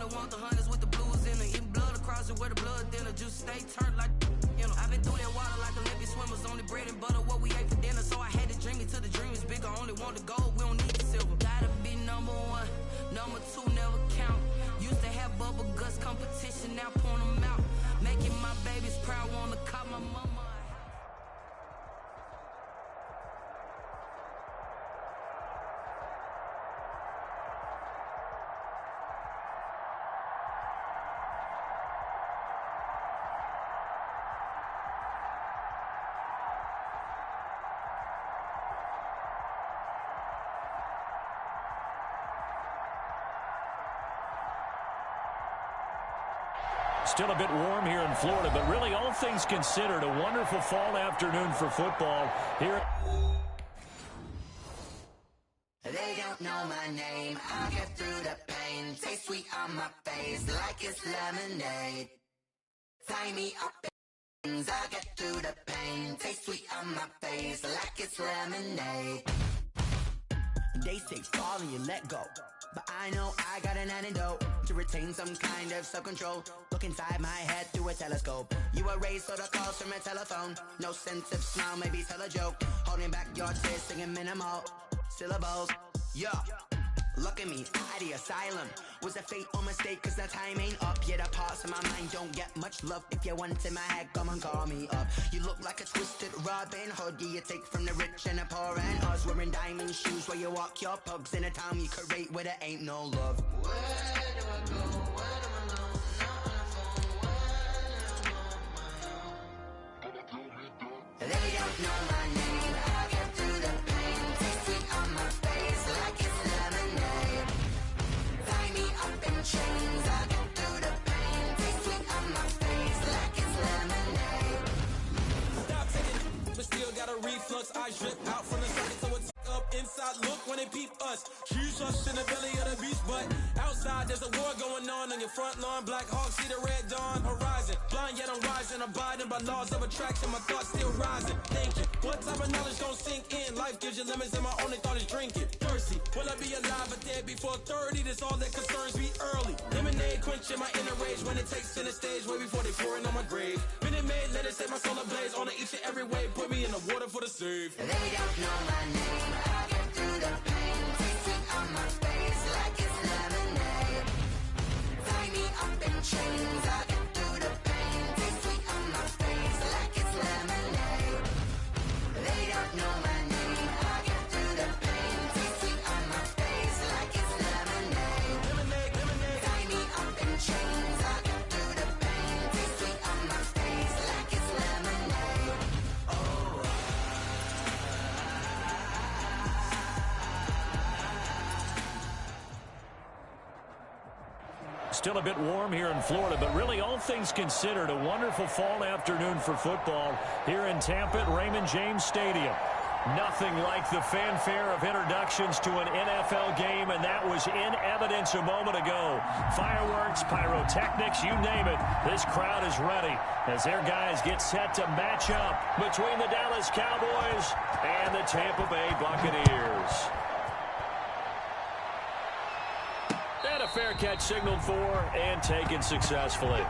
only want the hunters with the blues in it. Eating blood across it where the blood thinner. Juice stay turned like, you know. I've been through that water like Olympic swimmers. Only bread and butter, what we ate for dinner. So I had to dream it till the dream is bigger. Only want the gold, we don't need the silver. Gotta be number one, number two never count. Used to have bubble guts competition, now point them out. Making my babies proud, wanna call my mama. Still a bit warm here in Florida, but really all things considered, a wonderful fall afternoon for football here. They don't know my name, I'll get through the pain. Taste sweet on my face like it's lemonade. Tie me up in I'll get through the pain. Taste sweet on my face like it's lemonade. They say fall and you let go, but I know I got an antidote to retain some kind of self-control. Look inside my head through a telescope. You erase all the calls from a telephone. No sense of smile, maybe tell a joke. Holding back your tears, singing minimal syllables. Yeah, look at me, out the asylum. Was a fate or mistake, cause the time ain't up. Yet the parts of my mind don't get much love. If you want in my head, come and call me up. You look like a twisted Robin Hood. You take from the rich and the poor and us. Wearing diamond shoes where you walk your pugs in a town you create where there ain't no love. Where do I go? Where do I go? Not on the phone. Where am I on my own? They don't know my name. I'll get through the pain. Taste sweet on my face like it's lemonade. Tie me up in chains. I'll get through the pain. Taste sweet on my face like it's lemonade. Stop taking, but still got a reflux. I drip out from the socket, so it's up inside. Look when they peep us. Choose us in the belly of the beast, but outside there's a war going on your front lawn. Black Hawk, see the red dawn horizon. Blind yet I'm rising, abiding by laws of attraction. My thoughts still rising. Thinking, what type of knowledge don't sink in? Life gives you limits, and my only thought is drinking. Thirsty, will I be alive or dead before 30? That's all that concerns me early. Lemonade quenching my inner rage when it takes center stage, way before they pour it on my grave. Minute Maid, let it set my soul ablaze. On each and every way, put me in the water for the save. They don't know my name. I'll get through the pain. Taste sweet on my face like it's lemonade. Tie me up in chains. I'll get through the pain. Taste sweet on my face like it's lemonade. They don't know my name. I'll get through the pain. Taste sweet on my face like it's lemonade. Lemonade, lemonade. Tie me up in chains. I'll get through the pain. Taste sweet on my face like it's lemonade. Still a bit warm here in Florida, but really all things considered, a wonderful fall afternoon for football here in Tampa at Raymond James Stadium. Nothing like the fanfare of introductions to an NFL game, and that was in evidence a moment ago. Fireworks, pyrotechnics, you name it. This crowd is ready as their guys get set to match up between the Dallas Cowboys and the Tampa Bay Buccaneers. And a fair catch signaled for and taken successfully.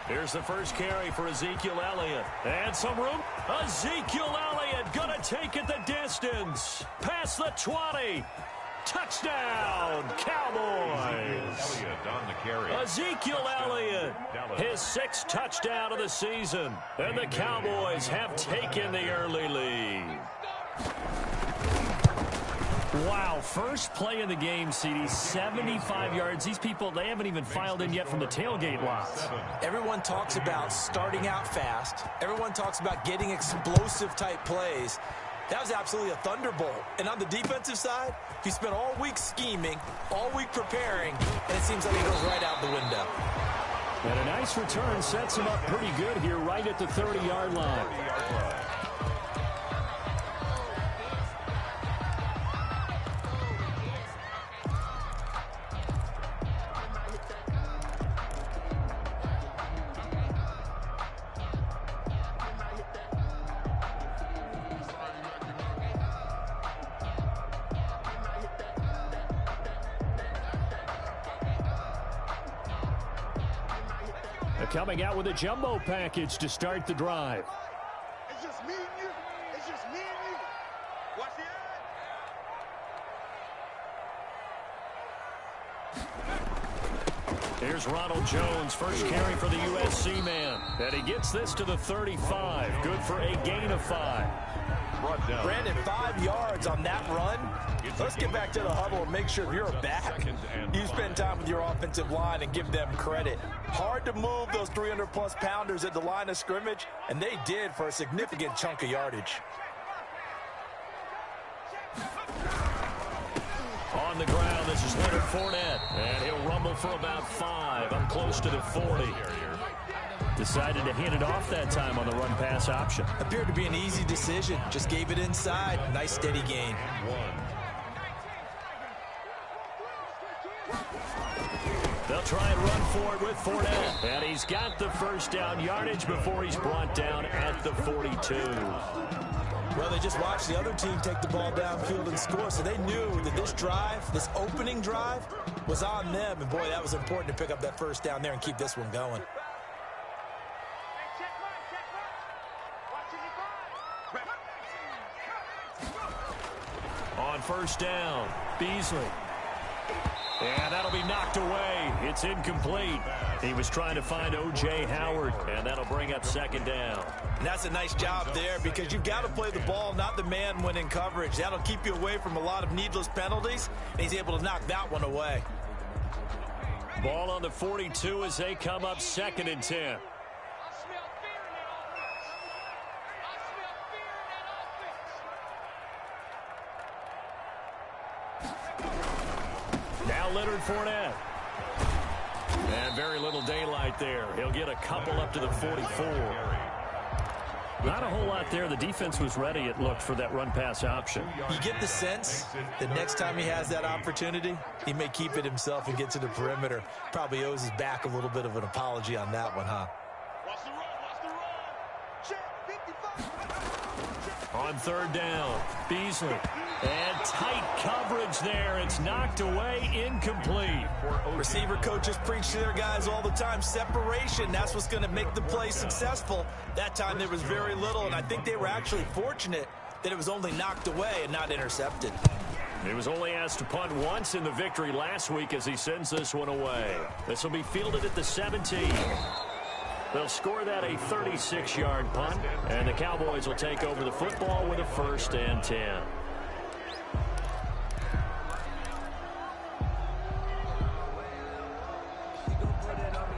Here's the first carry for Ezekiel Elliott. And some room. Ezekiel Elliott gonna take it the distance. Past the 20. Touchdown, Cowboys. Elliott on the carry. Ezekiel Elliott, his 6th touchdown of the season. And the Cowboys have taken the early lead. Wow, first play of the game, CD, 75 yards. These people, they haven't even filed in yet from the tailgate lots. Everyone talks about starting out fast. Everyone talks about getting explosive type plays. That was absolutely a thunderbolt. And on the defensive side, he spent all week scheming, all week preparing, and it seems like it goes right out the window. And a nice return sets him up pretty good here right at the 30-yard line. Coming out with a jumbo package to start the drive. It's just me and you. It's just me and you. Watch the Here's Ronald Jones, first carry for the USC man. And he gets this to the 35. Good for a gain of 5. Brandon, 5 yards on that run. Let's get back to the huddle and make sure you're back. You spend time with your offensive line and give them credit. Hard to move those 300-plus pounders at the line of scrimmage, and they did for a significant chunk of yardage. On the ground, this is Leonard Fournette. And he'll rumble for about 5. Up close to the 40. Decided to hand it off that time on the run-pass option. Appeared to be an easy decision. Just gave it inside. Nice steady gain. They'll try and run for it with Fournette. And he's got the first down yardage before he's brought down at the 42. Well, they just watched the other team take the ball downfield and score, so they knew that this drive, this opening drive, was on them. And, boy, that was important to pick up that first down there and keep this one going. On first down, Beasley. And that'll be knocked away. It's incomplete. He was trying to find O.J. Howard, and that'll bring up second down. And that's a nice job there because you've got to play the ball, not the man when in coverage. That'll keep you away from a lot of needless penalties, and he's able to knock that one away. Ball on the 42 as they come up 2nd and 10. Now Leonard Fournette. And very little daylight there. He'll get a couple up to the 44. Not a whole lot there. The defense was ready, it looked, for that run-pass option. You get the sense that next time he has that opportunity, he may keep it himself and get to the perimeter. Probably owes his back a little bit of an apology on that one, huh? On third down, Beasley. And tight coverage there. It's knocked away, incomplete. Receiver coaches preach to their guys all the time. Separation, that's what's going to make the play successful. That time there was very little, and I think they were actually fortunate that it was only knocked away and not intercepted. He was only asked to punt once in the victory last week as he sends this one away. This will be fielded at the 17. They'll score that a 36-yard punt, and the Cowboys will take over the football with a 1st and 10.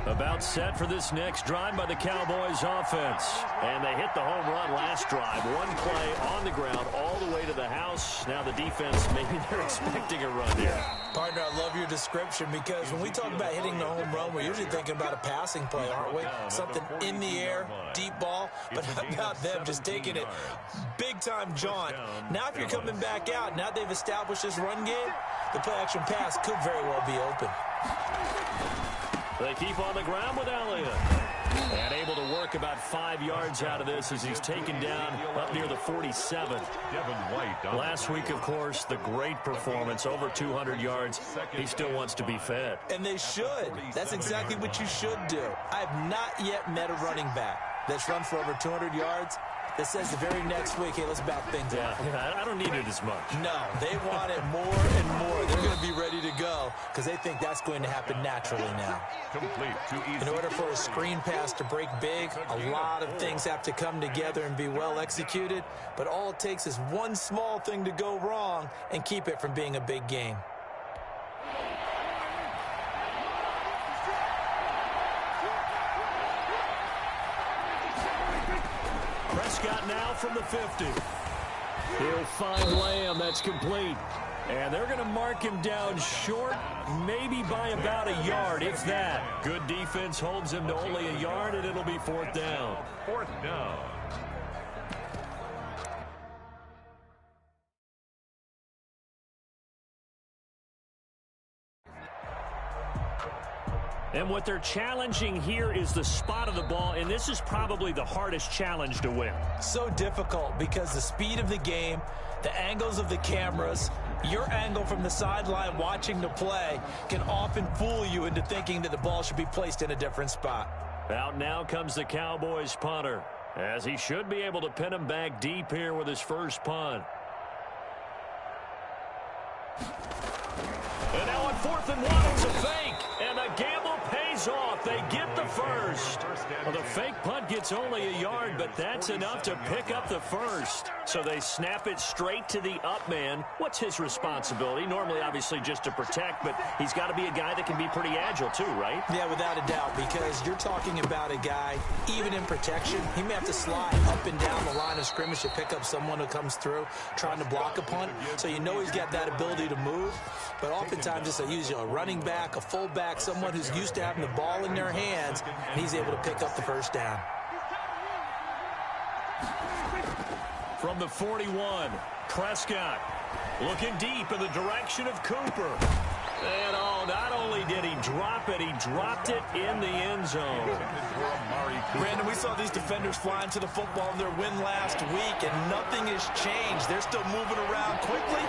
About set for this next drive by the Cowboys offense. And they hit the home run last drive. One play on the ground all the way to the house. Now the defense, maybe they're expecting a run here. Partner, I love your description because when we talk about hitting the home run, we're usually thinking about a passing play, aren't we? Something in the air, deep ball. But how about them just taking it big-time jaunt? Now if you're coming back out, now they've established this run game, the play-action pass could very well be open. They keep on the ground with Elliott. And able to work about 5 yards out of this as he's taken down up near the 47. Last week, of course, the great performance, over 200 yards. He still wants to be fed. And they should. That's exactly what you should do. I have not yet met a running back that's run for over 200 yards that says the very next week, hey, let's back things up. Yeah, I don't need it as much. No, they want it more and more. They're going to be ready to go because they think that's going to happen naturally now. In order for a screen pass to break big, a lot of things have to come together and be well executed, but all it takes is one small thing to go wrong and keep it from being a big game. Prescott now from the 50. He'll find Lamb. That's complete. And they're going to mark him down short, maybe by about a yard, if that. Good defense holds him to only a yard, and it'll be 4th down. 4th down. And what they're challenging here is the spot of the ball, and this is probably the hardest challenge to win. So difficult because the speed of the game, the angles of the cameras, your angle from the sideline watching the play can often fool you into thinking that the ball should be placed in a different spot. Out now comes the Cowboys punter, as he should be able to pin him back deep here with his first punt. And now on 4th and 1, it's a fake. And the gamble pays off. They get the first. Well, the fake punt gets only a yard, but that's enough to pick up the first. So they snap it straight to the up man. What's his responsibility? Normally, obviously, just to protect, but he's got to be a guy that can be pretty agile too, right? Yeah, without a doubt, because you're talking about a guy, even in protection, he may have to slide up and down the line of scrimmage to pick up someone who comes through trying to block a punt. So you know he's got that ability to move, but oftentimes it's usually a running back, a fullback, someone who's used to having the ball in their hands, and he's able to pick up the first down. From the 41, Prescott looking deep in the direction of Cooper. And not only did he drop it, he dropped it in the end zone. Brandon, we saw these defenders flying to the football in their win last week, and nothing has changed. They're still moving around quickly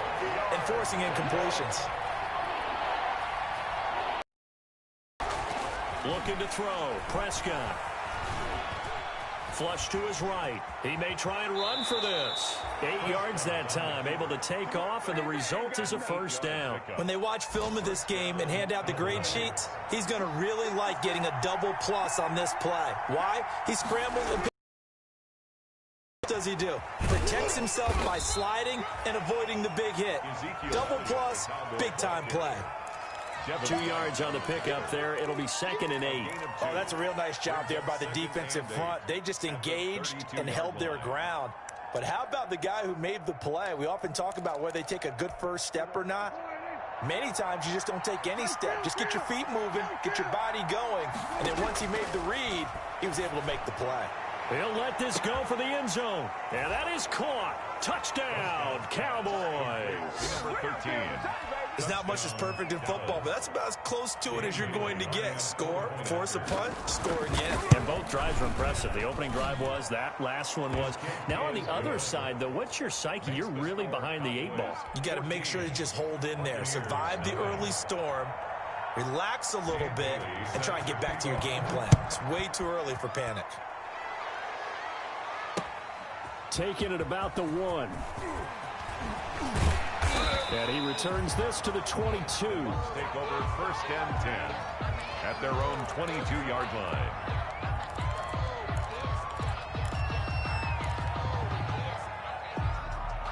and forcing incompletions. Looking to throw, Prescott. Flush to his right. He may try and run for this. 8 yards that time, able to take off, and the result is a first down. When they watch film of this game and hand out the grade sheets, he's going to really like getting a double plus on this play. Why? He scrambles and what does he do? Protects himself by sliding and avoiding the big hit. Double plus, big-time play. 2 yards on the pickup there. It'll be 2nd and 8. Oh, that's a real nice job there by the defense in front. They just engaged and held their ground. But how about the guy who made the play? We often talk about whether they take a good first step or not. Many times you just don't take any step. Just get your feet moving, get your body going, and then once he made the read, he was able to make the play. He'll let this go for the end zone. And that is caught. Touchdown, Cowboys. Number 13. There's not much that's perfect in football, but that's about as close to it as you're going to get. Score, force a punt, score again. And both drives were impressive. The opening drive was, that last one was. Now on the other side, though, what's your psyche? You're really behind the 8 ball. You got to make sure you just hold in there. Survive the early storm, relax a little bit, and try and get back to your game plan. It's way too early for panic. Taking it about the 1. And he returns this to the 22. Take over 1st and 10 at their own 22-yard line.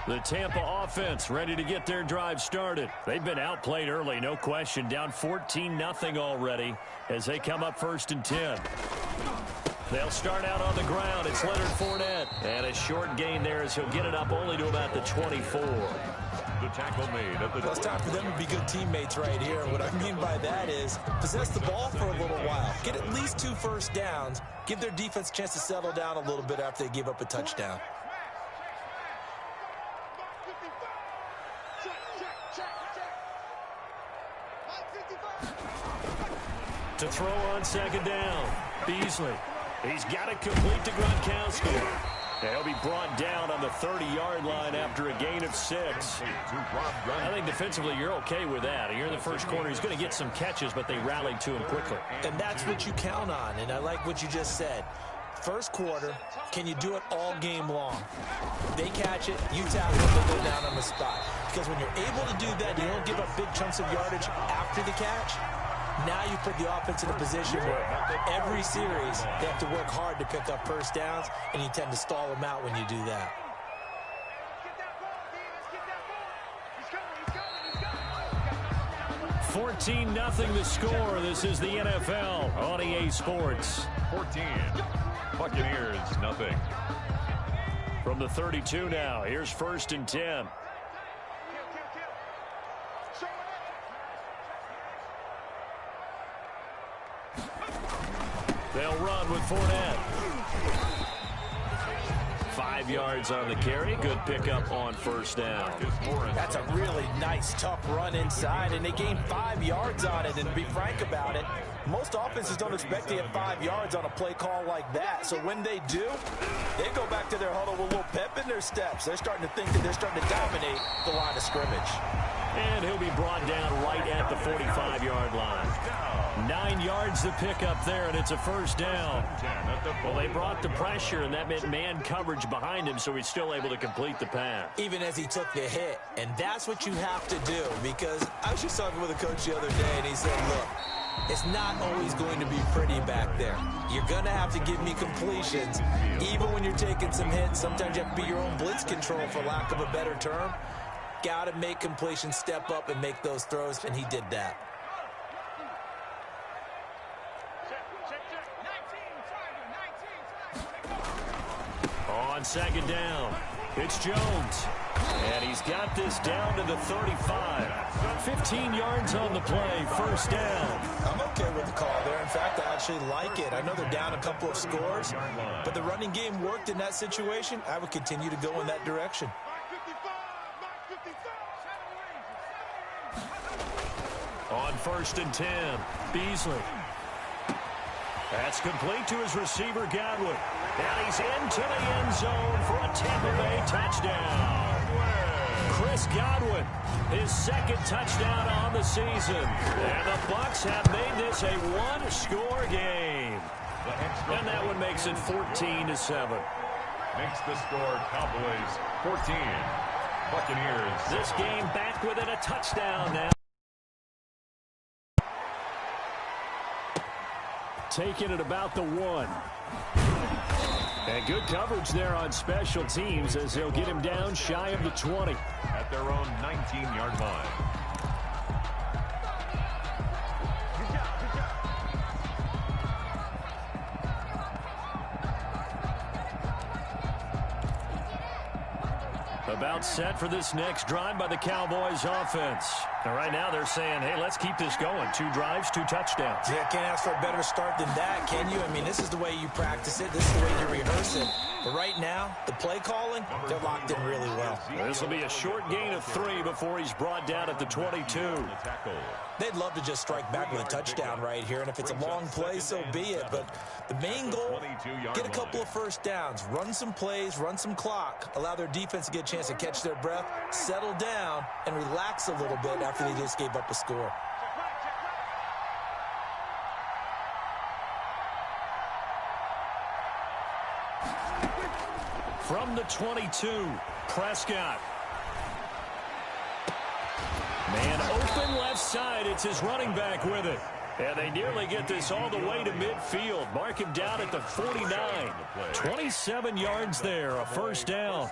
The Tampa offense ready to get their drive started. They've been outplayed early, no question. Down 14-0 already as they come up 1st and 10. They'll start out on the ground. It's Leonard Fournette. And a short gain there as he'll get it up only to about the 24. The tackle made at the Well, it's time for them to be good teammates right here. What I mean by that is possess the ball for a little while. Get at least 2 first downs. Give their defense a chance to settle down a little bit after they give up a touchdown. To throw on 2nd down. Beasley. He's got it complete to Gronkowski. He'll be brought down on the 30-yard line after a gain of 6. I think defensively you're okay with that. You're in the first quarter. He's going to get some catches, but they rallied to him quickly. And that's what you count on, and I like what you just said. First quarter, can you do it all game long? They catch it, you tackle it, they go down on the spot. Because when you're able to do that, you don't give up big chunks of yardage after the catch. Now you put the offense in a position where every series they have to work hard to pick up first downs, and you tend to stall them out when you do that. $14-0 the score. This is the NFL on EA Sports. 14. Buccaneers, nothing. From From the 32 now, here's 1st and 10. They'll run with Fournette. 5 yards on the carry. Good pickup on 1st down. That's a really nice, tough run inside, and they gained 5 yards on it. And to be frank about it, most offenses don't expect to get 5 yards on a play call like that. So when they do, they go back to their huddle with a little pep in their steps. They're starting to think that they're starting to dominate the line of scrimmage. And he'll be brought down right at the 45-yard line. 9 yards to pick up there, and it's a 1st down. Well, they brought the pressure, and that meant man coverage behind him, so he's still able to complete the pass. Even as he took the hit, and that's what you have to do, because I was just talking with a coach the other day, and he said, look, it's not always going to be pretty back there. You're going to have to give me completions. Even when you're taking some hits, sometimes you have to be your own blitz control, for lack of a better term. Got to make completions, step up, and make those throws, and he did that. On 2nd down, it's Jones. And he's got this down to the 35. 15 yards on the play, 1st down. I'm okay with the call there. In fact, I actually like it. I know they're down a couple of scores, but the running game worked in that situation. I would continue to go in that direction. On 1st and 10, Beasley. That's complete to his receiver, Godwin. And he's into the end zone for a Tampa Bay touchdown. Chris Godwin, his 2nd touchdown on the season. And the Bucs have made this a one-score game. And that one makes it 14-7. Makes the score Cowboys 14. Buccaneers. This game back within a touchdown now. Taking it about the 1. And good coverage there on special teams as they'll get him down shy of the 20. At their own 19-yard line. About set for this next drive by the Cowboys offense. And right now they're saying, hey, let's keep this going. 2 drives, 2 touchdowns. Yeah, can't ask for a better start than that, can you? I mean, this is the way you practice it. This is the way you rehearse it. But right now, the play calling, they're locked in really well. This will be a short gain of 3 before he's brought down at the 22. They'd love to just strike back with a touchdown right here, and if it's a long play, so be it. But the main goal, get a couple of 1st downs, run some plays, run some clock, allow their defense to get a chance to catch their breath, settle down, and relax a little bit after they just gave up a score. From the 22, Prescott. Man open left side. It's his running back with it. And they nearly get this all the way to midfield. Mark him down at the 49. 27 yards there, a 1st down.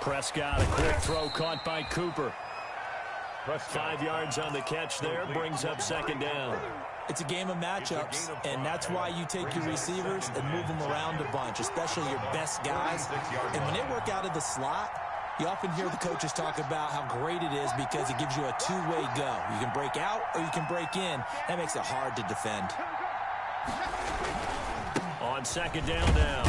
Prescott, a quick throw caught by Cooper. 5 yards on the catch there, brings up 2nd down. It's a game of matchups, and that's why you take your receivers and move them around a bunch, especially your best guys. And when they work out of the slot, you often hear the coaches talk about how great it is because it gives you a two-way go. You can break out or you can break in. That makes it hard to defend. On 2nd down now,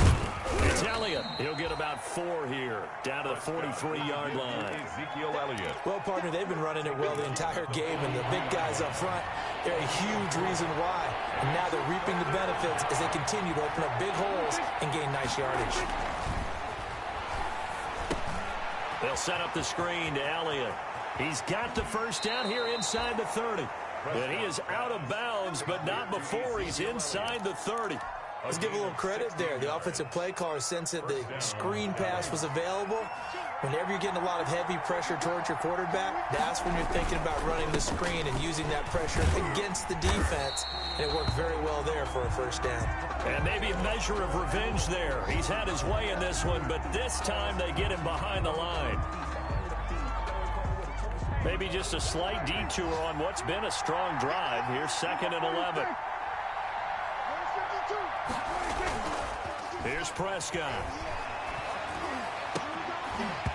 it's Elliott. He'll get about 4 here, down to the 43-yard line. Ezekiel Elliott. Well, partner, they've been running it well the entire game, and the big guys up front, they're a huge reason why. And now they're reaping the benefits as they continue to open up big holes and gain nice yardage. They'll set up the screen to Elliott. He's got the 1st down here inside the 30. And he is out of bounds, but not before he's inside the 30. Let's give a little credit there. The offensive play caller sensed that the screen pass was available. Whenever you're getting a lot of heavy pressure towards your quarterback, that's when you're thinking about running the screen and using that pressure against the defense. And it worked very well there for a 1st down. And maybe a measure of revenge there. He's had his way in this one, but this time they get him behind the line. Maybe just a slight detour on what's been a strong drive. Here's 2nd and 11. Here's Prescott.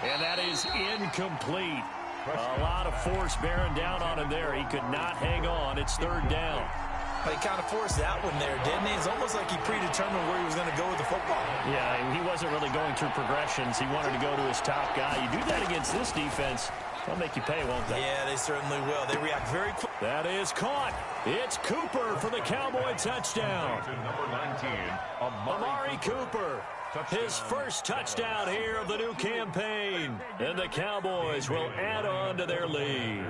And that is incomplete. A lot of force bearing down on him there. He could not hang on. It's 3rd down. He kind of forced that one there, didn't he? It's almost like he predetermined where he was going to go with the football. Yeah, he wasn't really going through progressions. He wanted to go to his top guy. You do that against this defense, they'll make you pay, won't they? Yeah, they certainly will. They react very quick. That is caught. It's Cooper for the Cowboy touchdown. Number 19, Amari Cooper. His first touchdown here of the new campaign. And the Cowboys will add on to their lead.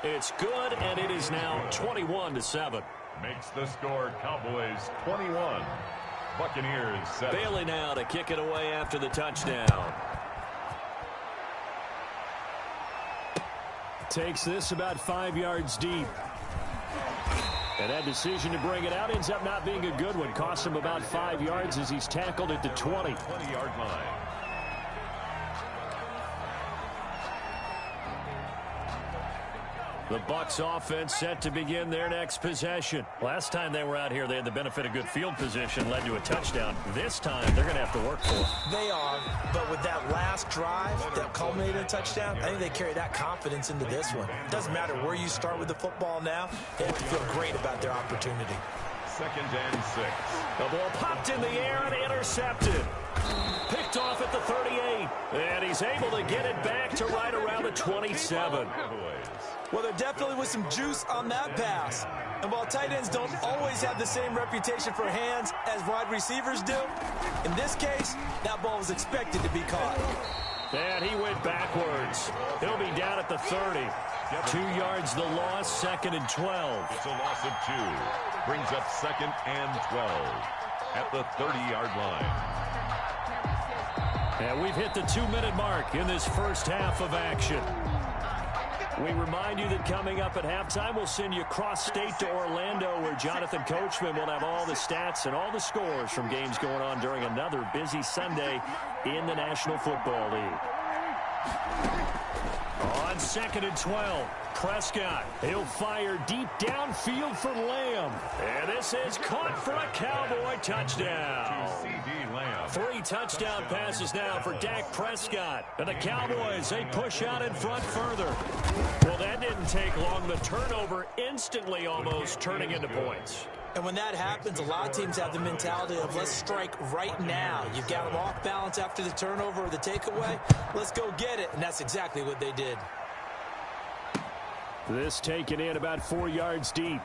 It's good, and it is now 21-7. Makes the score Cowboys 21. Buccaneers 7. Bailey now to kick it away after the touchdown. Takes this about 5 yards deep. And that decision to bring it out ends up not being a good one. Costs him about 5 yards as he's tackled at the 20. 20-yard line. The Bucs offense set to begin their next possession. Last time they were out here, they had the benefit of good field position, led to a touchdown. This time, they're going to have to work for it. They are, but with that last drive that culminated in a touchdown, I think they carry that confidence into this one. Doesn't matter where you start with the football now, they have to feel great about their opportunity. 2nd and 6. The ball popped in the air and intercepted. Picked off at the 38. And he's able to get it back to right around the 27. Well, there definitely was some juice on that pass. And while tight ends don't always have the same reputation for hands as wide receivers do, in this case, that ball was expected to be caught. And he went backwards. He'll be down at the 30. 2 yards the loss, 2nd and 12. It's a loss of 2. Brings up 2nd and 12 at the 30-yard line. And we've hit the 2-minute mark in this first half of action. We remind you that coming up at halftime, we'll send you cross-state to Orlando, where Jonathan Coachman will have all the stats and all the scores from games going on during another busy Sunday in the National Football League. On 2nd and 12, Prescott. He'll fire deep downfield for Lamb. And this is caught for a Cowboy touchdown. C.D. Lamb. 3 touchdown passes now for Dak Prescott. And the Cowboys, they push out in front further. Well, that didn't take long. The turnover instantly almost turning into points. And when that happens, a lot of teams have the mentality of let's strike right now. You've got them off balance after the turnover or the takeaway. Let's go get it. And that's exactly what they did. This taken in about 4 yards deep.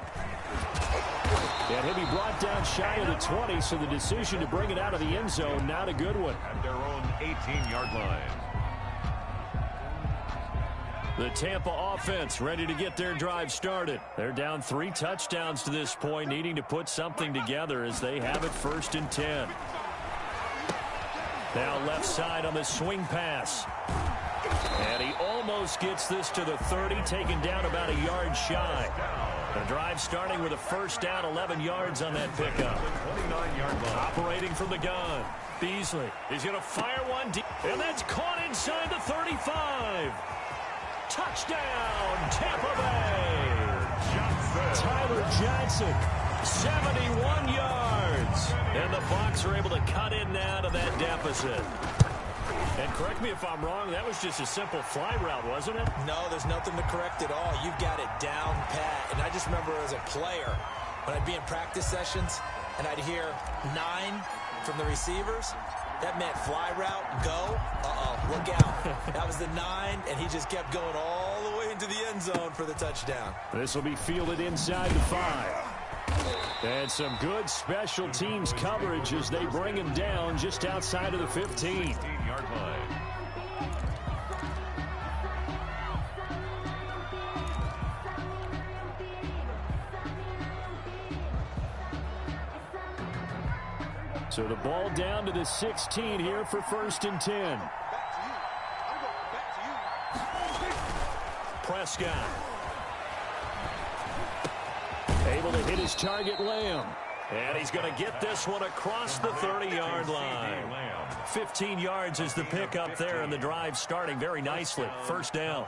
And he'll be brought down shy of the 20, so the decision to bring it out of the end zone, not a good one. At their own 18-yard line. The Tampa offense ready to get their drive started. They're down 3 touchdowns to this point, needing to put something together as they have it 1st and 10. Now left side on the swing pass. And he almost gets this to the 30, taken down about a yard shy. The drive starting with a 1st down, 11 yards on that pickup. 29-yard line. Operating from the gun. Beasley is going to fire one deep, and that's caught inside the 35. Touchdown, Tampa Bay. Tyler Johnson, 71 yards. And the Bucs are able to cut in now to that deficit. And correct me if I'm wrong, that was just a simple fly route, wasn't it? No, there's nothing to correct at all. You've got it down pat. And I just remember as a player, when I'd be in practice sessions and I'd hear 9 from the receivers, that meant fly route, go. Look out. That was the 9, and he just kept going all the way into the end zone for the touchdown. This will be fielded inside the 5. And some good special teams coverage as they bring him down just outside of the 15. 15-yard line. So the ball down to the 16 here for 1st and 10. Prescott. Able to hit his target, Lamb. And he's going to get this one across the 30-yard line. 15 yards is the pickup there, and the drive starting very nicely. First down.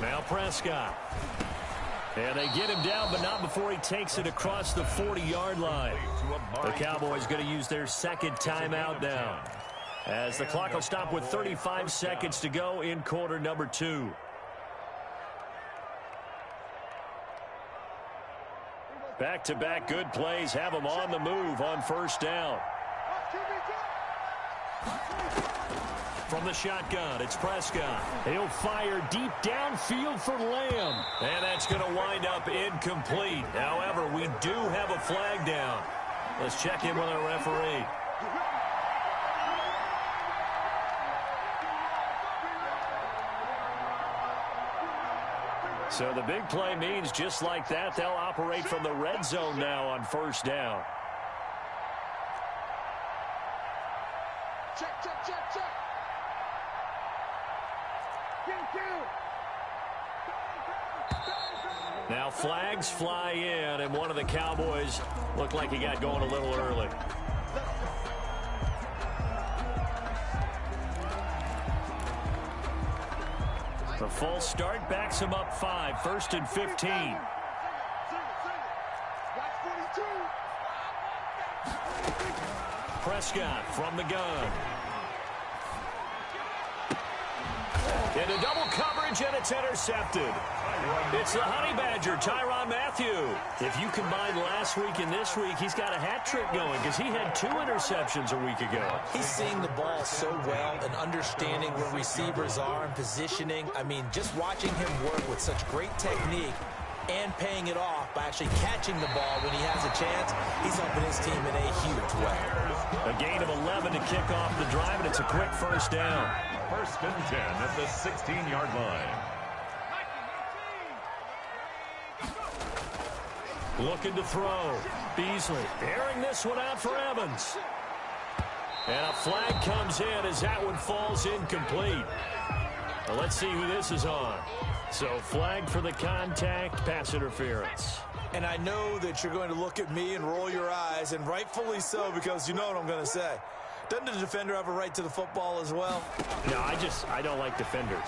Now Prescott. And they get him down, but not before he takes it across the 40-yard line. The Cowboys going to use their second timeout now, as the clock will stop with 35 seconds to go in quarter number 2. Back-to-back good plays have them on the move on first down. From the shotgun, it's Prescott. He'll fire deep downfield for Lamb. And that's going to wind up incomplete. However, we do have a flag down. Let's check in with our referee. So the big play means just like that, they'll operate from the red zone now on first down. Check, check, check, check. Now flags fly in, and one of the Cowboys looked like he got going a little early. The false start backs him up 5, 1st and 15. Prescott from the gun. Into double coverage, and it's intercepted. It's the Honey Badger, Tyrann Mathieu. If you combine last week and this week, he's got a hat trick going because he had 2 interceptions a week ago. He's seeing the ball so well and understanding where receivers are and positioning. I mean, just watching him work with such great technique and paying it off by actually catching the ball when he has a chance, he's helping his team in a huge way. A gain of 11 to kick off the drive, and it's a quick first down. 1st and 10 at the 16-yard line. Looking to throw. Beasley airing this one out for Evans. And a flag comes in as that one falls incomplete. Well, let's see who this is on. So flag for the contact, pass interference. And I know that you're going to look at me and roll your eyes, and rightfully so, because you know what I'm going to say. Doesn't the defender have a right to the football as well? No, I don't like defenders.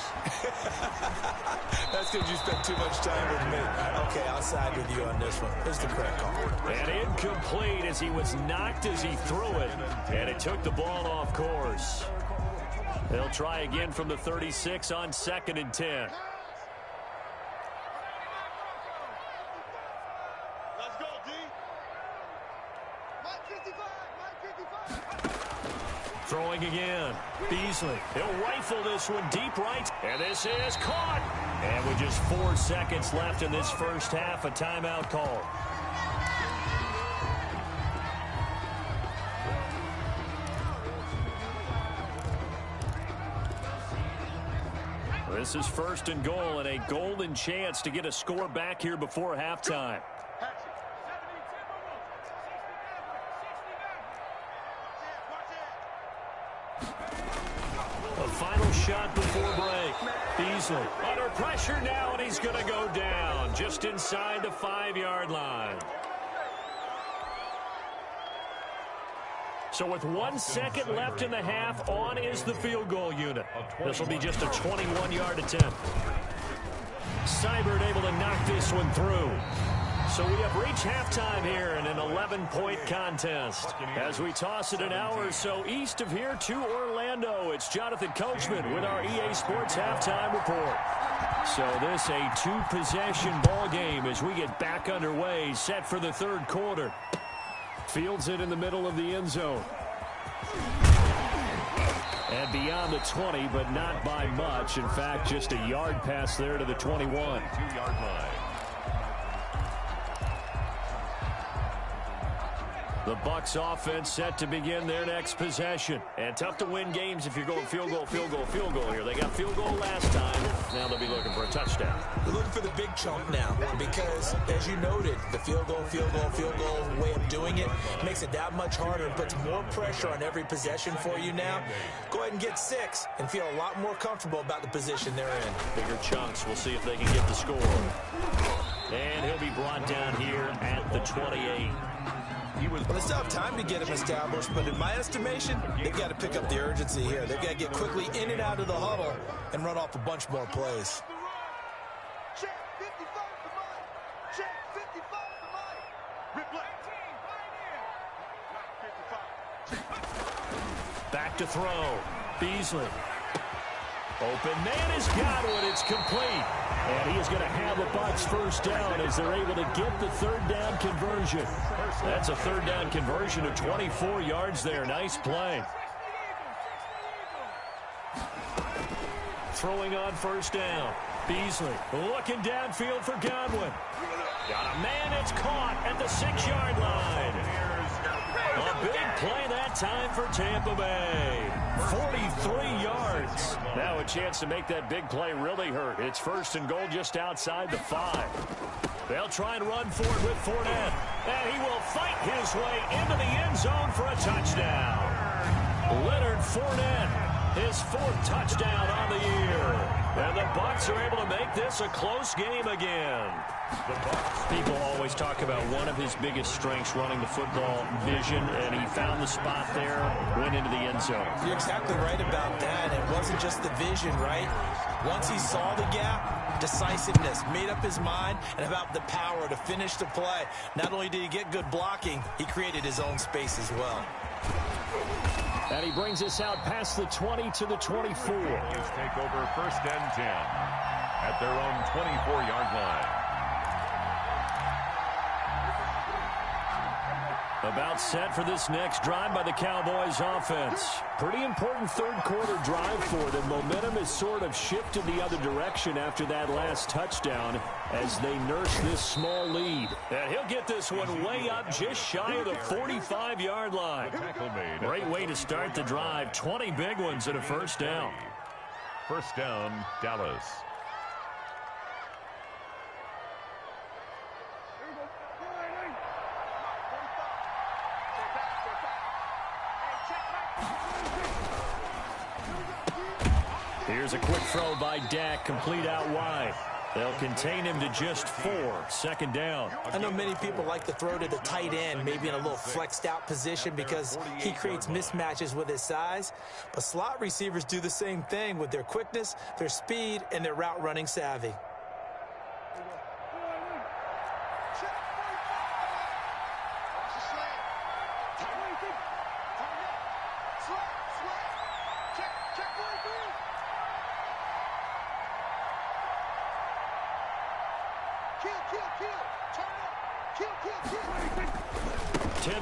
That's because you spent too much time with me. Okay, I'll side with you on this one. Here's the correct call. And incomplete as he was knocked as he threw it, and it took the ball off course. They'll try again from the 36 on 2nd and 10. Throwing again. Beasley. He'll rifle this one deep right. And this is caught. And with just 4 seconds left in this first half, a timeout call. This is 1st and goal, and a golden chance to get a score back here before halftime. A final shot before break. Beasley under pressure now, and he's going to go down just inside the 5-yard line. So with 1 second left in the half, on is the field goal unit. This will be just a 21-yard attempt. Seibert able to knock this one through. So we have reached halftime here in an 11-point contest. As we toss it an hour or so east of here to Orlando, it's Jonathan Coachman with our EA Sports Halftime Report. So this a 2-possession ball game as we get back underway, set for the 3rd quarter. Fields it in the middle of the end zone. And beyond the 20, but not by much. In fact, just a yard pass there to the 21. 2-yard line. The Bucs offense set to begin their next possession. And tough to win games if you're going field goal, field goal, field goal here. They got field goal last time. Now they'll be looking for a touchdown. They're looking for the big chunk now because, as you noted, the field goal way of doing it makes it that much harder and puts more pressure on every possession for you now. Go ahead and get 6 and feel a lot more comfortable about the position they're in. Bigger chunks. We'll see if they can get the score. And he'll be brought down here at the 28. Well, they still have time to get him established, but in my estimation, they've got to pick up the urgency here. They've got to get quickly in and out of the huddle and run off a bunch more plays. Check 55 for Mike. Check 55 for Mike. Replay. 55. Back to throw. Beasley. Open man has got one. It's complete. And he is going to have the Bucs first down as they're able to get the 3rd down conversion. That's a 3rd down conversion of 24 yards there. Nice play. Throwing on 1st down. Beasley looking downfield for Godwin. Got a man. It's caught at the 6-yard line. A big play that time for Tampa Bay. 43 yards. Now a chance to make that big play really hurt. It's 1st and goal just outside the 5. They'll try and run for it with Fournette. And he will fight his way into the end zone for a touchdown. Leonard Fournette His 4th touchdown on the year. And the Bucs are able to make this a close game again. People always talk about one of his biggest strengths, running the football, vision, and he found the spot there, went into the end zone. You're exactly right about that. It wasn't just the vision, right? Once he saw the gap, decisiveness, made up his mind, and about the power to finish the play. Not only did he get good blocking, he created his own space as well. And he brings us out past the 20 to the 24. Yankees take over 1st and 10 at their own 24-yard line. About set for this next drive by the Cowboys offense. Pretty important 3rd quarter drive for them. Momentum has sort of shifted the other direction after that last touchdown as they nurse this small lead. And he'll get this one way up just shy of the 45-yard line. Great way to start the drive. 20 big ones and a 1st down. 1st down, Dallas. Here's a quick throw by Dak, complete out wide. They'll contain him to just 4. 2nd down. I know many people like to throw to the tight end, maybe in a little flexed out position because he creates mismatches with his size. But slot receivers do the same thing with their quickness, their speed, and their route running savvy.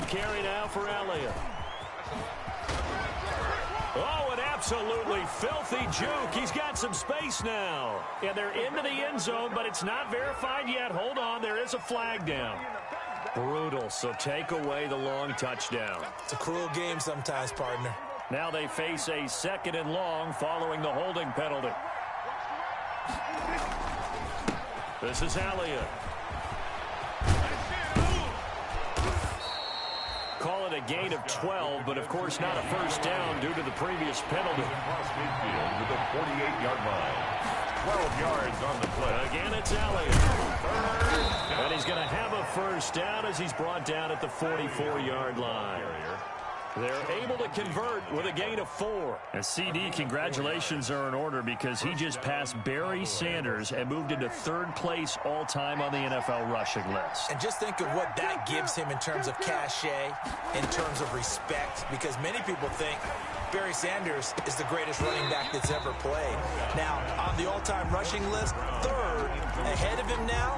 Carry now for Elliott. Oh, an absolutely filthy juke. He's got some space now. And they're into the end zone, but it's not verified yet. Hold on, there is a flag down. Brutal, so take away the long touchdown. It's a cruel game sometimes, partner. Now they face a 2nd and long following the holding penalty. This is Elliott. Call it a gain of 12, but of course not a 1st down due to the previous penalty. Across midfield with a 48-yard line. 12 yards on the play. Again, it's Elliott. And he's going to have a 1st down as he's brought down at the 44-yard line. They're able to convert with a gain of 4. And CD, congratulations are in order because he just passed Barry Sanders and moved into 3rd place all-time on the NFL rushing list. And just think of what that gives him in terms of cachet, in terms of respect, because many people think Barry Sanders is the greatest running back that's ever played. Now, on the all-time rushing list, 3rd, ahead of him now,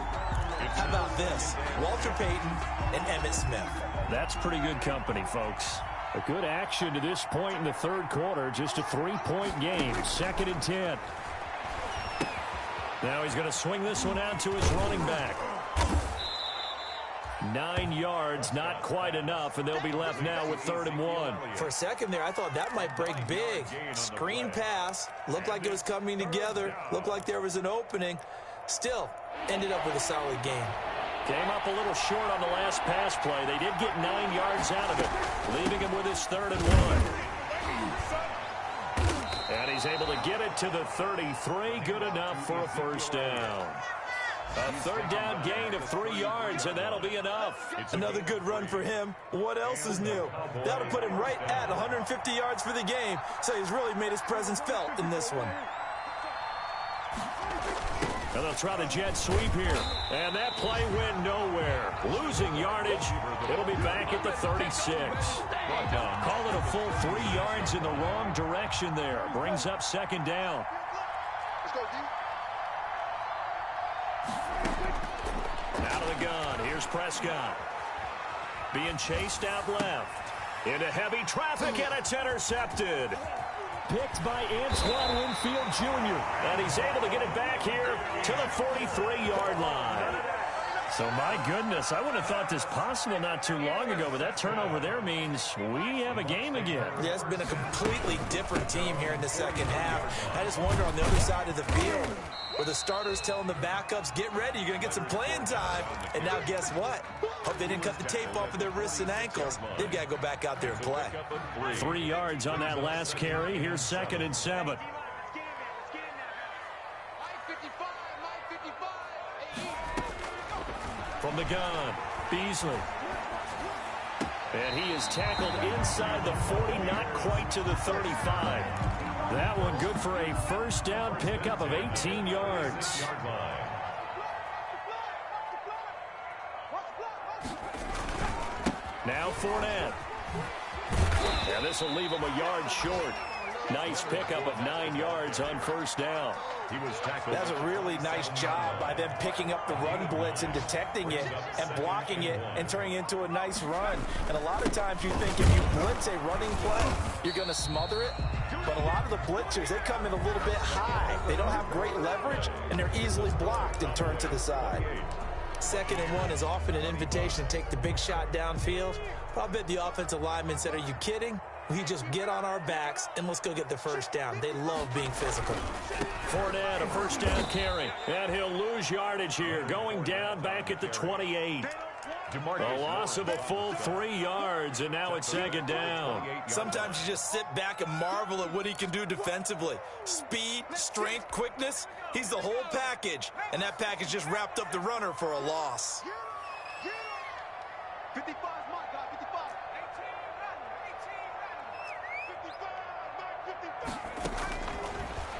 how about this? Walter Payton and Emmitt Smith. That's pretty good company, folks. A good action to this point in the 3rd quarter. Just a 3-point game. 2nd and 10. Now he's going to swing this one out to his running back. 9 yards, not quite enough, and they'll be left now with 3rd and 1. For a second there, I thought that might break big. Screen pass. Looked like it was coming together. Looked like there was an opening. Still, ended up with a solid game. Came up a little short on the last pass play. They did get 9 yards out of it, leaving him with his 3rd and 1. And he's able to get it to the 33. Good enough for a 1st down. A 3rd down gain of 3 yards, and that'll be enough. Another good run for him. What else is new? That'll put him right at 150 yards for the game, so he's really made his presence felt in this one. And they'll try the jet sweep here. And that play went nowhere. Losing yardage. It'll be back at the 36. Call it a full 3 yards in the wrong direction there. Brings up 2nd down. Out of the gun. Here's Prescott. Being chased out left. Into heavy traffic, and it's intercepted. Picked by Antoine Winfield Jr. And he's able to get it back here to the 43-yard line. So, my goodness, I would have thought this possible not too long ago, but that turnover there means we have a game again. Yeah, it's been a completely different team here in the second half. I just wonder on the other side of the field, where the starters telling the backups, get ready, you're going to get some playing time. And now guess what? Hope they didn't cut the tape off of their wrists and ankles. They've got to go back out there and play. 3 yards on that last carry. Here's 2nd and 7. From the gun, Beasley. And he is tackled inside the 40, not quite to the 35. That one good for a first down pickup of 18 yards. Now Fournette. And this will leave him a yard short. Nice pickup of 9 yards on first down. He was tackled. That's a really nice job by them picking up the run blitz and detecting it and blocking it and turning it into a nice run. And a lot of times you think if you blitz a running play, you're going to smother it. But a lot of the blitzers, they come in a little bit high. They don't have great leverage, and they're easily blocked and turned to the side. 2nd and 1 is often an invitation to take the big shot downfield. But I bet the offensive lineman said, are you kidding? We just get on our backs and let's go get the first down. They love being physical. Fournette, a first down carry. And he'll lose yardage here, going down back at the 28. A loss of a full 3 yards, and now it's 2nd down. Sometimes you just sit back and marvel at what he can do defensively. Speed, strength, quickness, he's the whole package. And that package just wrapped up the runner for a loss. 55 is my guy, 55. 18,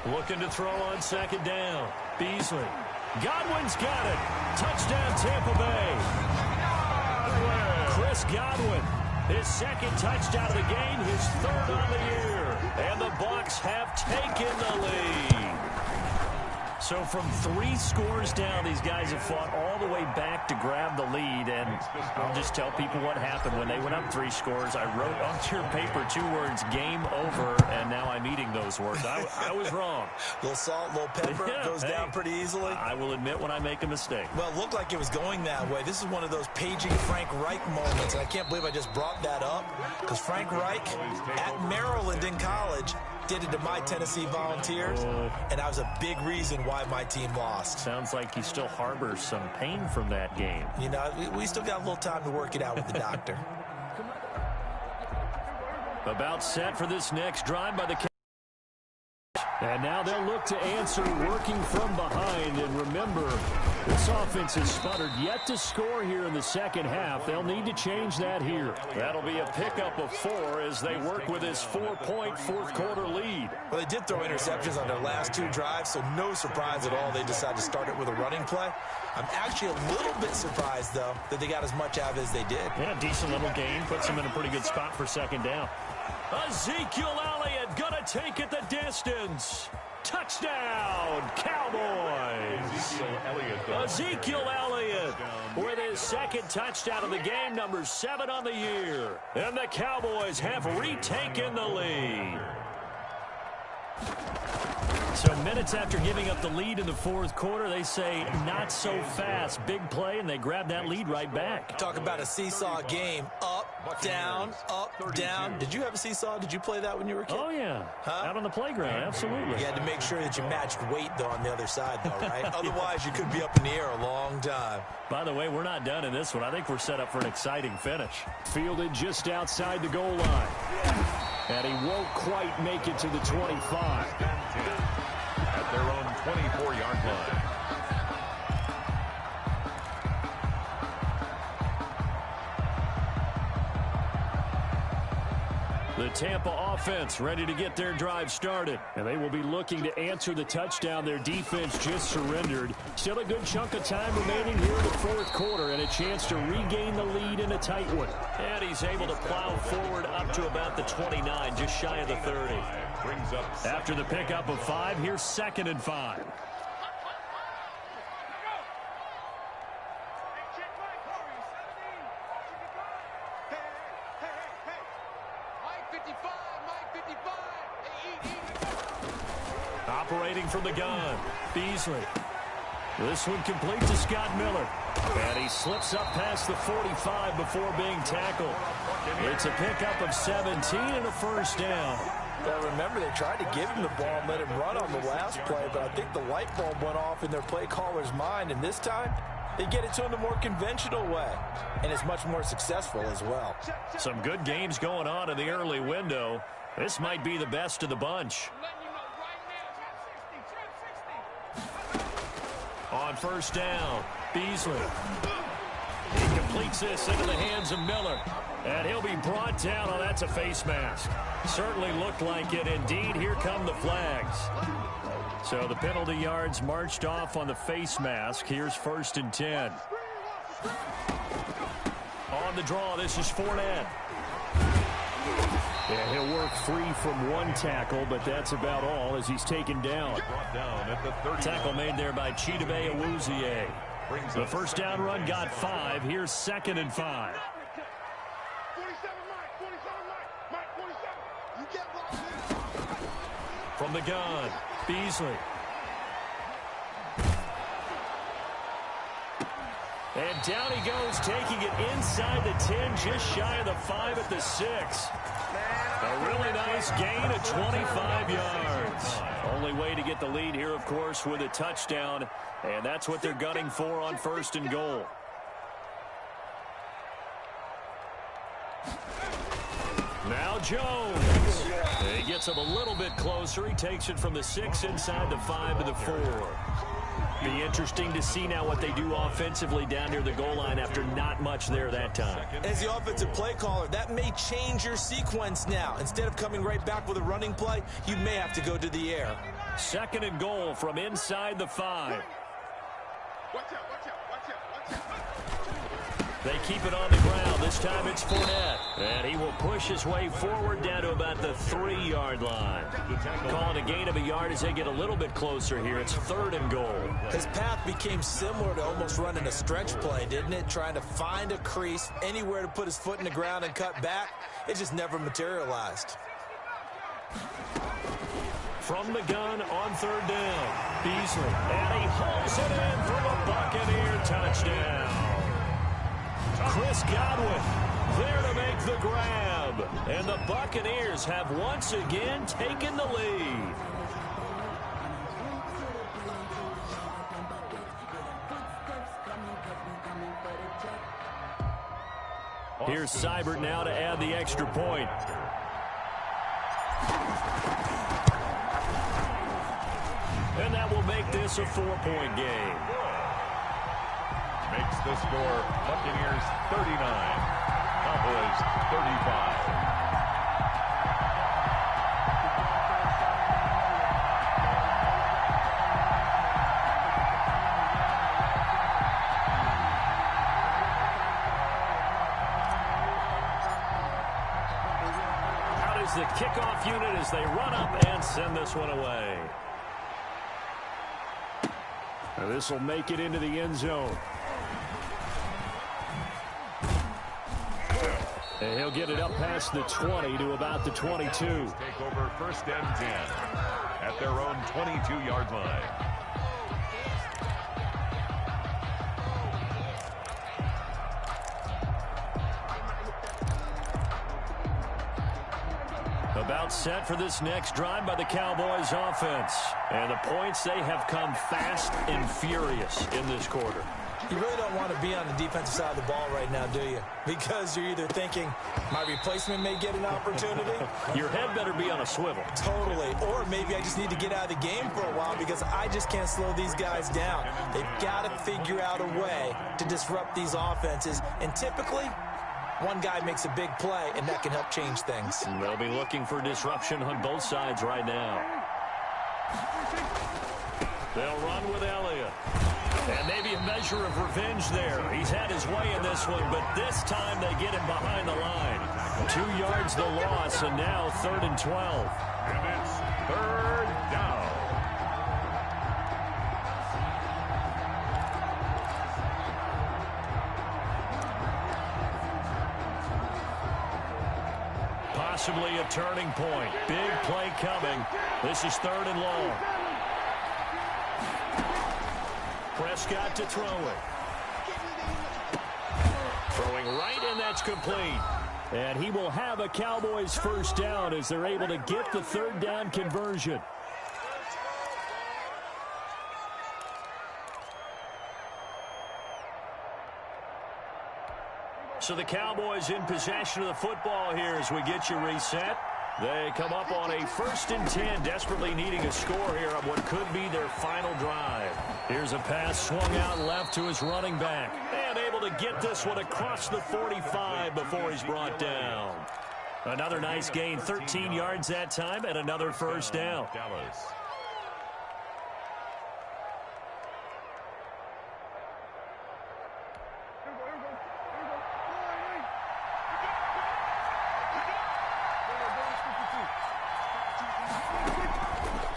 55. Looking to throw on 2nd down. Beasley. Godwin's got it. Touchdown, Tampa Bay. Chris Godwin, his 2nd touchdown of the game, his 3rd on the year. And the Bucs have taken the lead. So from 3 scores down, these guys have fought all the way back to grab the lead. And I'll just tell people what happened when they went up 3 scores. I wrote onto your paper 2 words, game over, and now I'm eating those words. I was wrong. Little salt, little pepper, goes down pretty easily. I will admit when I make a mistake. Well, it looked like it was going that way. This is one of those paging Frank Reich moments, and I can't believe I just brought that up, because Frank Reich at Maryland in college did it to my Tennessee Volunteers, and that was a big reason why my team lost. Sounds like he still harbors some pain from that game. You know, we still got a little time to work it out with the doctor. About set for this next drive by the Cowboys. And now they'll look to answer working from behind. And remember, this offense has sputtered yet to score here in the second half. They'll need to change that here. That'll be a pickup of 4 as they work with this 4-point fourth-quarter lead. Well, they did throw interceptions on their last 2 drives, so no surprise at all they decided to start it with a running play. I'm actually a little bit surprised, though, that they got as much out of it as they did. Yeah, decent little gain. Puts them in a pretty good spot for 2nd down. Ezekiel Elliott gonna take it the distance. Touchdown, Cowboys. Ezekiel Elliott with his 2nd touchdown of the game, number 7 on the year. And the Cowboys have retaken the lead. So minutes after giving up the lead in the 4th quarter, they say not so fast. Big play, and they grab that lead right back. Talk about a seesaw game. Up, down, up, down. Did you have a seesaw? Did you play that when you were a kid? Oh, yeah. Huh? Out on the playground, absolutely. You had to make sure that you matched weight, though, on the other side, though, right? Otherwise, you could be up in the air a long time. By the way, we're not done in this one. I think we're set up for an exciting finish. Fielded just outside the goal line. And he won't quite make it to the 25. At their own 24-yard line. The Tampa offense ready to get their drive started. And they will be looking to answer the touchdown their defense just surrendered. Still a good chunk of time remaining here in the 4th quarter and a chance to regain the lead in a tight one. And he's able to plow forward up to about the 29, just shy of the 30. After the pickup of 5, here's 2nd and 5. Operating from the gun, Beasley. This one complete to Scott Miller. And he slips up past the 45 before being tackled. It's a pickup of 17 and a first down. Well, remember, they tried to give him the ball and let him run on the last play, but I think the light bulb went off in their play caller's mind, and this time they get it to him the more conventional way, and it's much more successful as well. Some good games going on in the early window. This might be the best of the bunch. On first down, Beasley. He completes this into the hands of Miller. And he'll be brought down. Oh, that's a face mask. Certainly looked like it. Indeed, here come the flags. So the penalty yards marched off on the face mask. Here's 1st and 10. On the draw, this is Fournette. Yeah, he'll work free from one tackle, but that's about all as he's taken down. Tackle made there by Chidobe Awuzie. The first down run got 5. Here's 2nd and 5. From the gun, Beasley. And down he goes, taking it inside the 10, just shy of the 5 at the 6. A really nice gain of 25 yards. Only way to get the lead here, of course, with a touchdown. And that's what they're gunning for on 1st and goal. Now Jones. He gets him a little bit closer. He takes it from the 6 inside the 5 to the 4. Be interesting to see now what they do offensively down near the goal line after not much there that time. As the offensive play caller, that may change your sequence now. Instead of coming right back with a running play, you may have to go to the air. 2nd and goal from inside the 5. Watch out, watch out, watch out, watch out. They keep it on the ground. This time it's Fournette. And he will push his way forward down to about the 3-yard line. Calling a gain of a yard as they get a little bit closer here. It's 3rd and goal. His path became similar to almost running a stretch play, didn't it? Trying to find a crease, anywhere to put his foot in the ground and cut back. It just never materialized. From the gun on 3rd down, Beasley. And he hauls it in for a Buccaneer touchdown. Chris Godwin there to make the grab. And the Buccaneers have once again taken the lead. Here's Seibert now to add the extra point. And that will make this a 4-point game. Makes the score Buccaneers 39, Cowboys 35. Out is the kickoff unit as they run up and send this one away. This will make it into the end zone. And he'll get it up past the 20 to about the 22. Take over 1st and 10 at their own 22-yard line. About set for this next drive by the Cowboys offense. And the points, they have come fast and furious in this quarter. You really don't want to be on the defensive side of the ball right now, do you? Because you're either thinking, my replacement may get an opportunity. Your head better be on a swivel. Totally. Or maybe I just need to get out of the game for a while because I just can't slow these guys down. They've got to figure out a way to disrupt these offenses. And typically, one guy makes a big play, and that can help change things. They'll be looking for disruption on both sides right now. They'll run with Elliott. And maybe a measure of revenge there. He's had his way in this one, but this time they get him behind the line. 2 yards the loss, and now 3rd and 12. And it's 3rd down. Possibly a turning point. Big play coming. This is 3rd and long. Prescott to throw it. Throwing right, and that's complete. And he will have a Cowboys first down as they're able to get the third down conversion. So the Cowboys in possession of the football here as we get you reset. They come up on a 1st and 10, desperately needing a score here on what could be their final drive. Here's a pass swung out left to his running back. And able to get this one across the 45 before he's brought down. Another nice gain, 13 yards that time, and another first down. Dallas.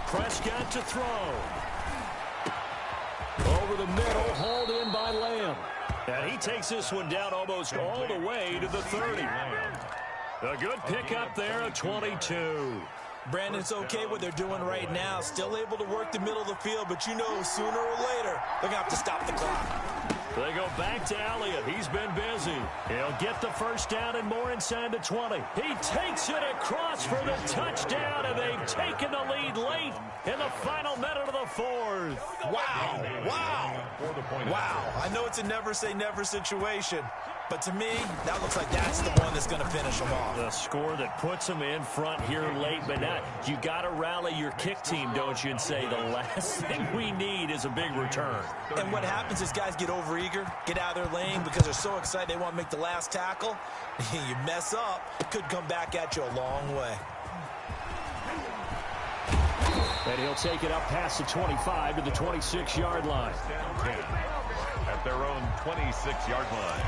Prescott to throw. Over the middle, hauled in by Lamb. And he takes this one down almost all the way to the 30. A good pickup there at 22. Brandon, it's okay what they're doing right now. Still able to work the middle of the field, but you know sooner or later they're going to have to stop the clock. They go back to Elliott. He's been busy. He'll get the first down and more inside the 20. He takes it across for the touchdown, and they've taken the lead late in the final minute of the 4th. Wow. Wow. Wow. I know it's a never-say-never situation, but to me, that looks like that's the one that's going to finish them off. The score that puts them in front here late, but now you got to rally your kick team, don't you, and say the last thing we need is a big return. And what happens is guys get overeager, get out of their lane because they're so excited they want to make the last tackle. You mess up, could come back at you a long way. And he'll take it up past the 25 to the 26-yard line. At their own 26-yard line.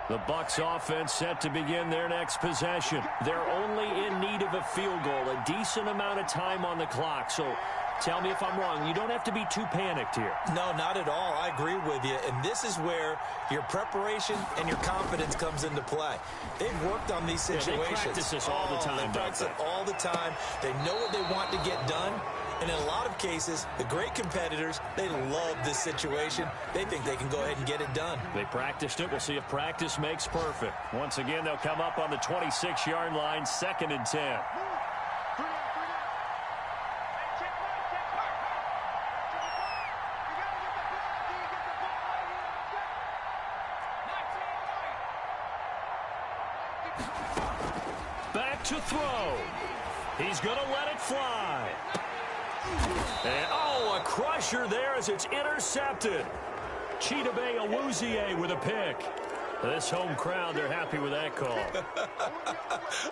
The Bucs offense set to begin their next possession. They're only in need of a field goal, a decent amount of time on the clock. So tell me if I'm wrong. You don't have to be too panicked here. No, not at all. I agree with you. And this is where your preparation and your confidence comes into play. They've worked on these situations. They practice this all the time. They practice it all the time. They know what they want to get done. And in a lot of cases, the great competitors, they love this situation. They think they can go ahead and get it done. They practiced it. We'll see if practice makes perfect. Once again, they'll come up on the 26-yard line, 2nd and 10. Back to throw. He's going to let it fly. And, oh, a crusher there as it's intercepted. Chidobe Awuzie with a pick. This home crowd, they're happy with that call.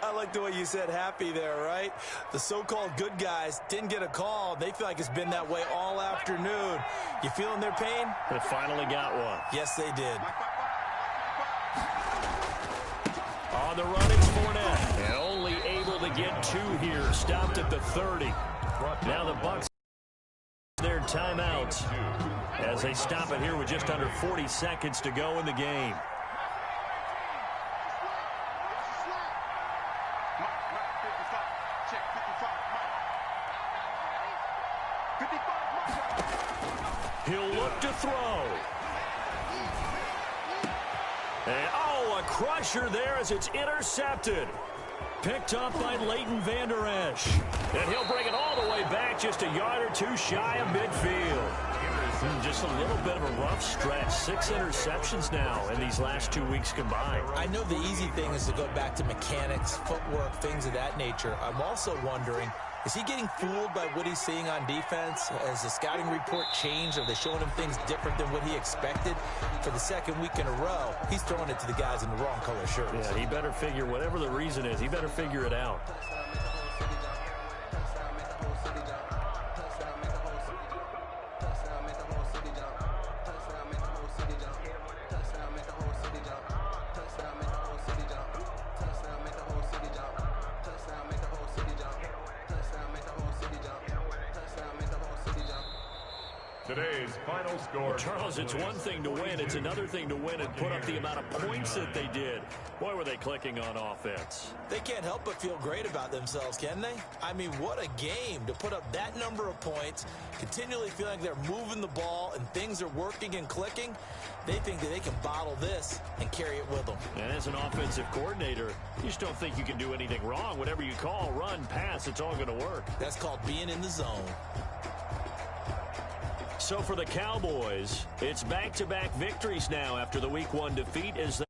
I like the way you said happy there, right? The so-called good guys didn't get a call. They feel like it's been that way all afternoon. You feeling their pain? They finally got one. Yes, they did. On the run, it's Fournette. And only able to get 2 here. Stopped at the 30. Now the Bucs their timeouts as they stop it here with just under 40 seconds to go in the game. He'll look to throw. And, oh, a crusher there as it's intercepted. Picked up by Leighton Vander Esch. And he'll bring it all the way back just a yard or 2 shy of midfield. Just a little bit of a rough stretch. 6 interceptions now in these last 2 weeks combined. I know the easy thing is to go back to mechanics, footwork, things of that nature. I'm also wondering, is he getting fooled by what he's seeing on defense? Has the scouting report changed? Are they showing him things different than what he expected? For the 2nd week in a row, he's throwing it to the guys in the wrong color shirts. Yeah, he better figure, whatever the reason is, he better figure it out. Today's final score. Well, Charles, it's one thing to win. It's another thing to win and put up the amount of points that they did. Boy, were they clicking on offense. They can't help but feel great about themselves, can they? I mean, what a game to put up that number of points, continually feeling like they're moving the ball and things are working and clicking. They think that they can bottle this and carry it with them. And as an offensive coordinator, you just don't think you can do anything wrong. Whatever you call, run, pass, it's all going to work. That's called being in the zone. So for the Cowboys, it's back-to-back victories now after the Week 1 defeat as they